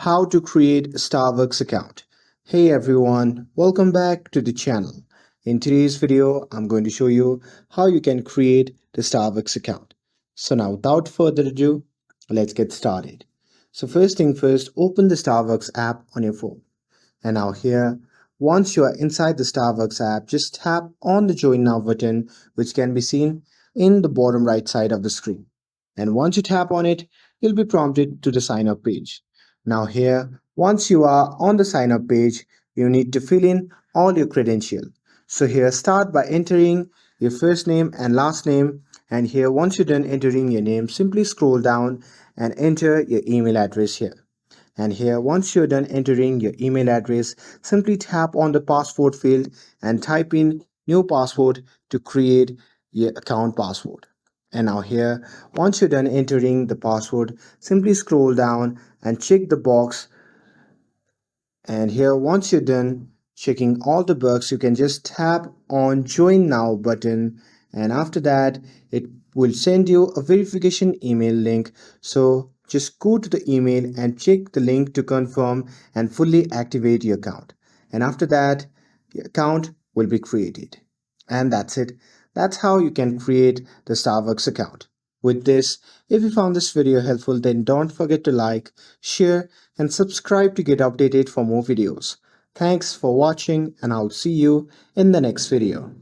How to create a Starbucks account. Hey everyone, welcome back to the channel. In today's video, I'm going to show you how you can create the Starbucks account. So now without further ado, let's get started. So first thing first, open the Starbucks app on your phone. And now here, once you are inside the Starbucks app, just tap on the Join Now button, which can be seen in the bottom right side of the screen. And once you tap on it, you'll be prompted to the sign up page. Now here, once you are on the sign up page, you need to fill in all your credentials. So here, start by entering your first name and last name. And here, once you're done entering your name, simply scroll down and enter your email address here. And here, once you're done entering your email address, simply tap on the password field and type in new password to create your account password. And now here, once you're done entering the password, simply scroll down and check the box. And here, once you're done checking all the box, you can just tap on Join Now button. And after that, it will send you a verification email link. So just go to the email and check the link to confirm and fully activate your account. And after that, your account will be created. And that's it. That's how you can create the Starbucks account. With this, if you found this video helpful, then don't forget to like, share, and subscribe to get updated for more videos. Thanks for watching, and I'll see you in the next video.